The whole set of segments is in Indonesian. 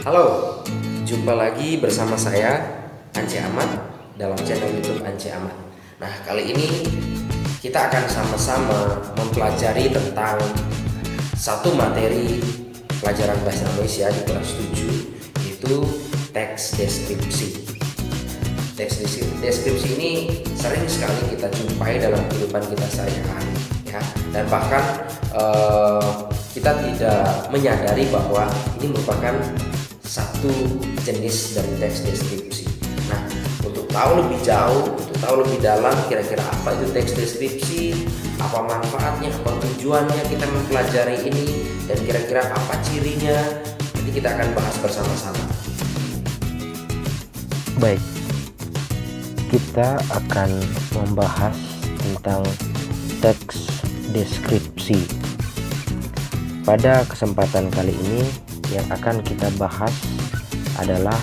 Halo, jumpa lagi bersama saya Ance Ahmad dalam channel YouTube Ance Ahmad. Nah, kali ini kita akan sama-sama mempelajari tentang satu materi pelajaran bahasa Indonesia di kelas 7, yaitu teks deskripsi. Teks deskripsi ini sering sekali kita jumpai dalam kehidupan kita sehari-hari, ya, dan bahkan kita tidak menyadari bahwa ini merupakan satu jenis dari teks deskripsi. Nah, untuk tahu lebih jauh, untuk tahu lebih dalam kira-kira apa itu teks deskripsi, apa manfaatnya, apa tujuannya kita mempelajari ini, dan kira-kira apa cirinya, nanti kita akan bahas bersama-sama. Baik, kita akan membahas tentang teks deskripsi. Pada kesempatan kali ini yang akan kita bahas adalah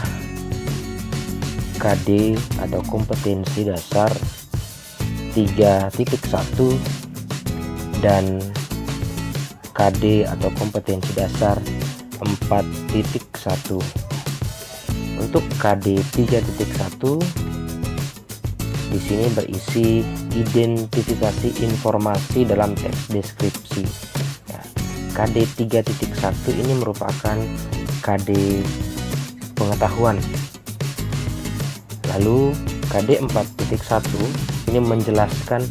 KD atau kompetensi dasar 3.1 dan KD atau kompetensi dasar 4.1. Untuk KD 3.1 di sini berisi identifikasi informasi dalam teks deskripsi. KD 3.1 ini merupakan KD pengetahuan. Lalu KD 4.1 ini menjelaskan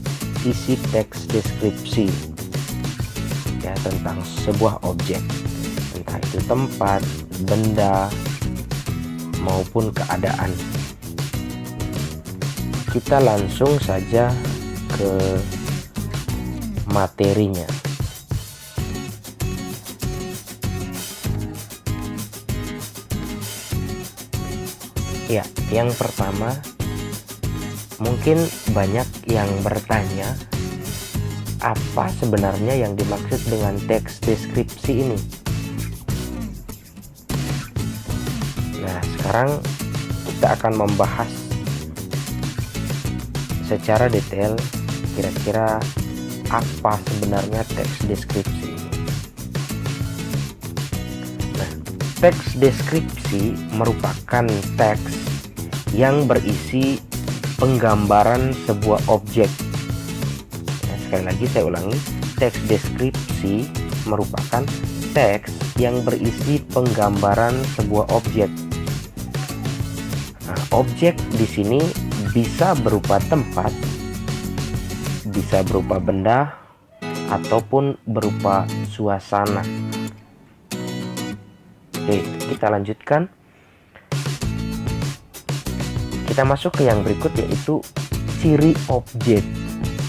isi teks deskripsi, ya, tentang sebuah objek, entah itu tempat, benda, maupun keadaan. Kita langsung saja ke materinya. Ya, yang pertama, mungkin banyak yang bertanya, apa sebenarnya yang dimaksud dengan teks deskripsi ini? Nah, sekarang kita akan membahas secara detail kira-kira apa sebenarnya teks deskripsi ini. Nah, teks deskripsi merupakan teks yang berisi penggambaran sebuah objek. Nah, sekali lagi saya ulangi, teks deskripsi merupakan teks yang berisi penggambaran sebuah objek. Nah, objek di sini bisa berupa tempat, bisa berupa benda, ataupun berupa suasana. Oke, kita lanjutkan. Kita masuk ke yang berikut, yaitu ciri objek.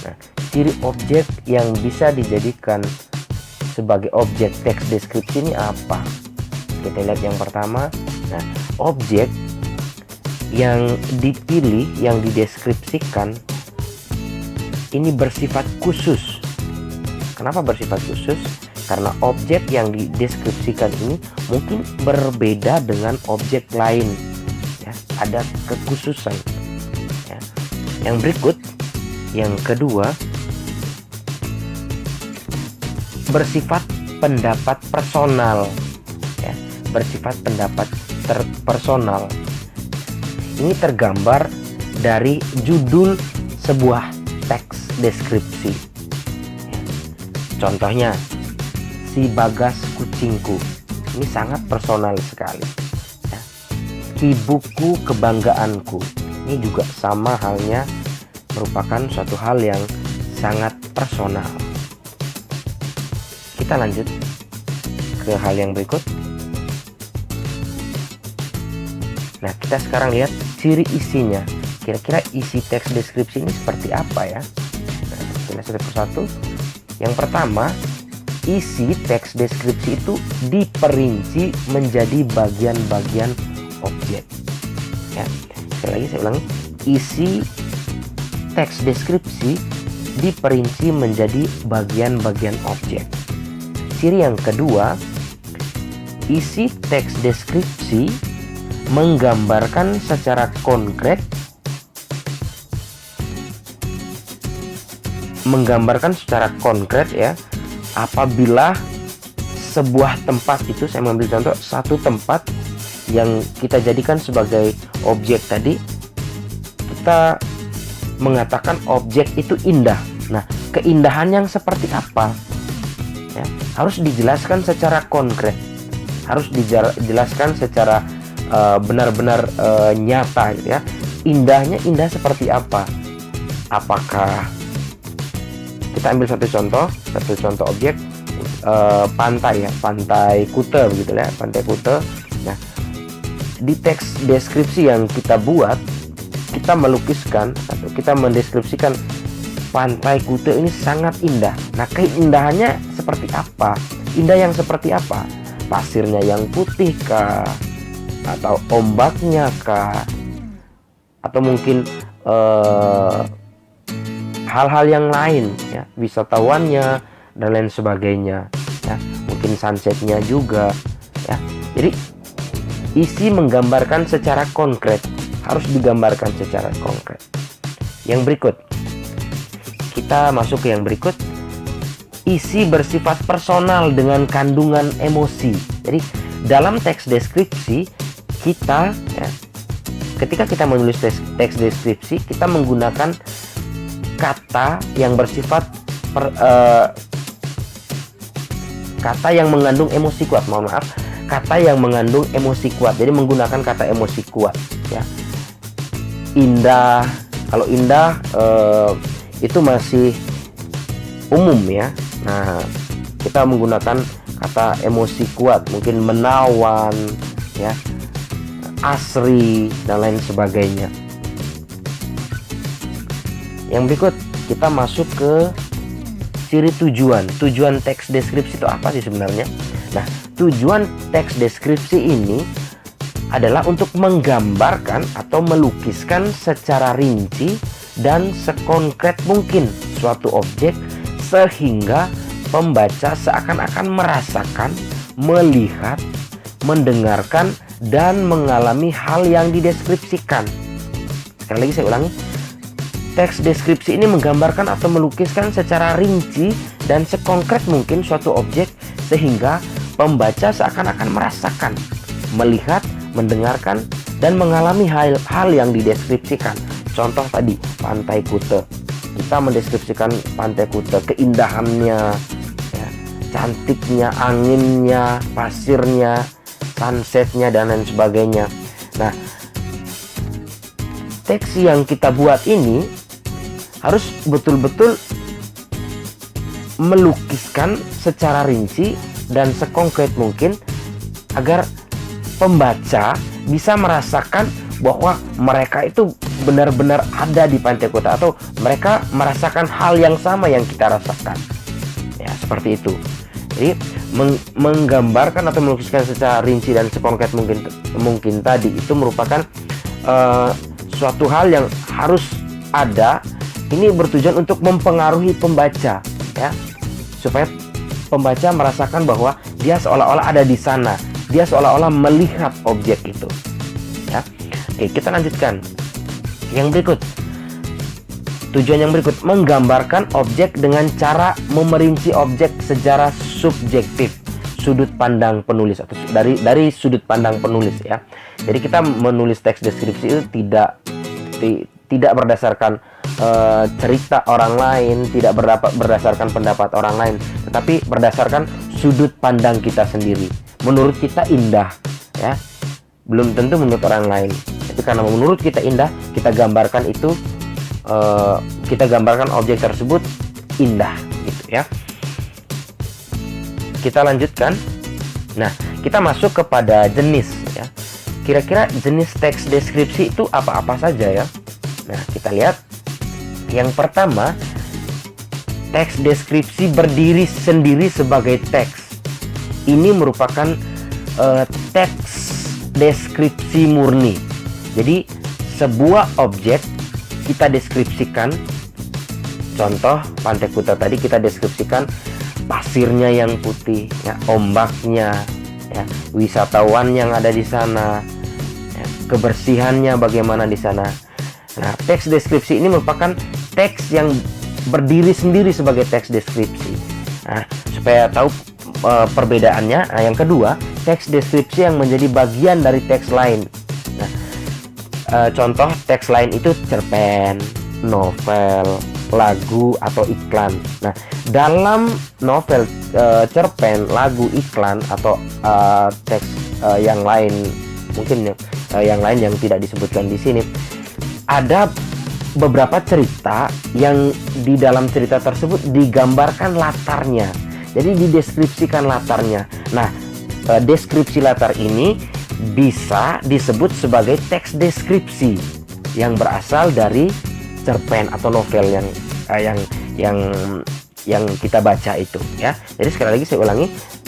Nah, ciri objek yang bisa dijadikan sebagai objek teks deskripsi ini apa? Kita lihat yang pertama. Nah, objek yang dipilih, yang dideskripsikan ini bersifat khusus. Kenapa bersifat khusus? Karena objek yang dideskripsikan ini mungkin berbeda dengan objek lain, ya, ada kekhususan, ya. Yang berikut, yang kedua, bersifat pendapat personal, ya, bersifat pendapat personal. Ini tergambar dari judul sebuah teks deskripsi. Contohnya, si Bagas kucingku. Ini sangat personal sekali, ya. Ibuku kebanggaanku. Ini juga sama halnya merupakan suatu hal yang sangat personal. Kita lanjut ke hal yang berikut. Nah, kita sekarang lihat ciri isinya. Kira-kira isi teks deskripsi ini seperti apa, ya? Nah, kita satu persatu. Yang pertama, isi teks deskripsi itu diperinci menjadi bagian-bagian objek. Ya, sekali lagi saya ulangi, isi teks deskripsi diperinci menjadi bagian-bagian objek. Ciri yang kedua, isi teks deskripsi menggambarkan secara konkret ya, apabila sebuah tempat itu, saya mengambil contoh satu tempat yang kita jadikan sebagai objek tadi, kita mengatakan objek itu indah. Nah, keindahan yang seperti apa? Ya, harus dijelaskan secara konkret, harus dijelaskan secara benar-benar nyata, gitu ya. Indahnya indah seperti apa? Apakah kita ambil satu contoh objek, pantai ya, pantai Kuta begitu ya, pantai Kuta. Nah, di teks deskripsi yang kita buat, kita melukiskan atau kita mendeskripsikan pantai Kuta ini sangat indah. Nah, keindahannya seperti apa? Indah yang seperti apa? Pasirnya yang putih kah? Atau ombaknya kah? Atau mungkin hal-hal yang lain ya, wisatawannya dan lain sebagainya ya, mungkin sunsetnya juga ya. Jadi isi menggambarkan secara konkret, harus digambarkan secara konkret. Yang berikut, kita masuk ke yang berikut. Isi bersifat personal dengan kandungan emosi. Jadi dalam teks deskripsi kita ya, ketika kita menulis teks deskripsi, kita menggunakan kata yang bersifat kata yang mengandung emosi kuat. Mohon maaf, kata yang mengandung emosi kuat. Jadi menggunakan kata emosi kuat ya. Indah, kalau indah itu masih umum ya. Nah, kita menggunakan kata emosi kuat, mungkin menawan ya, asri dan lain sebagainya. Yang berikut, kita masuk ke ciri tujuan. Tujuan teks deskripsi itu apa sih sebenarnya? Nah, tujuan teks deskripsi ini adalah untuk menggambarkan atau melukiskan secara rinci dan sekonkret mungkin suatu objek, sehingga pembaca seakan-akan merasakan, melihat, mendengarkan, dan mengalami hal yang dideskripsikan. Sekali lagi saya ulangi, teks deskripsi ini menggambarkan atau melukiskan secara rinci dan sekonkret mungkin suatu objek, sehingga pembaca seakan-akan merasakan, melihat, mendengarkan, dan mengalami hal yang dideskripsikan. Contoh tadi, pantai Kuta. Kita mendeskripsikan pantai Kuta, keindahannya ya, cantiknya, anginnya, pasirnya, sunsetnya, dan lain sebagainya. Nah, teks yang kita buat ini harus betul-betul melukiskan secara rinci dan sekonkret mungkin agar pembaca bisa merasakan bahwa mereka itu benar-benar ada di pantai Kuta, atau mereka merasakan hal yang sama yang kita rasakan ya, seperti itu. Jadi menggambarkan atau melukiskan secara rinci dan sekonkret mungkin tadi itu merupakan suatu hal yang harus ada. Ini bertujuan untuk mempengaruhi pembaca ya, supaya pembaca merasakan bahwa dia seolah-olah ada di sana, dia seolah-olah melihat objek itu ya. Oke, kita lanjutkan yang berikut. Tujuan yang berikut, menggambarkan objek dengan cara memerinci objek secara subjektif, sudut pandang penulis, atau dari sudut pandang penulis ya. Jadi kita menulis teks deskripsi itu tidak berdasarkan cerita orang lain, tidak berdasarkan pendapat orang lain, tetapi berdasarkan sudut pandang kita sendiri. Menurut kita indah ya, belum tentu menurut orang lain. Tapi karena menurut kita indah, kita gambarkan itu, kita gambarkan objek tersebut indah gitu ya. Kita lanjutkan. Nah, kita masuk kepada jenis ya. Kira-kira jenis teks deskripsi itu apa-apa saja ya. Nah, kita lihat. Yang pertama, teks deskripsi berdiri sendiri sebagai teks. Ini merupakan teks deskripsi murni. Jadi sebuah objek kita deskripsikan. Contoh pantai Kuta tadi kita deskripsikan pasirnya yang putih, ya, ombaknya, ya, wisatawan yang ada di sana, ya, kebersihannya bagaimana di sana. Nah, teks deskripsi ini merupakan teks yang berdiri sendiri sebagai teks deskripsi. Nah, supaya tahu perbedaannya, nah, yang kedua, teks deskripsi yang menjadi bagian dari teks lain. Nah, contoh teks lain itu cerpen, novel, lagu, atau iklan. Nah, dalam novel, cerpen, lagu, iklan, atau teks yang lain, mungkin yang lain yang tidak disebutkan di sini, ada beberapa cerita yang di dalam cerita tersebut digambarkan latarnya. Jadi dideskripsikan latarnya. Nah, deskripsi latar ini bisa disebut sebagai teks deskripsi yang berasal dari cerpen atau novel yang kita baca itu, ya. Jadi sekali lagi saya ulangi,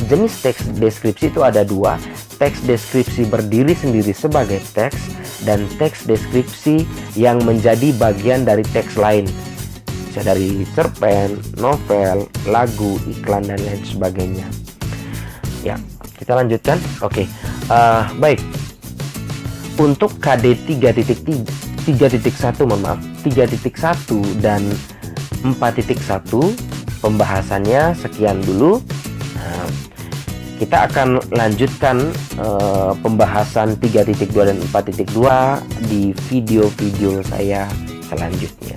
jenis teks deskripsi itu ada dua: teks deskripsi berdiri sendiri sebagai teks, dan teks deskripsi yang menjadi bagian dari teks lain, bisa dari cerpen, novel, lagu, iklan, dan lain sebagainya. Ya, kita lanjutkan. Oke, baik. Untuk KD 3.1 dan 4.1 pembahasannya sekian dulu. Nah, kita akan lanjutkan pembahasan 3.2 dan 4.2 di video-video saya selanjutnya.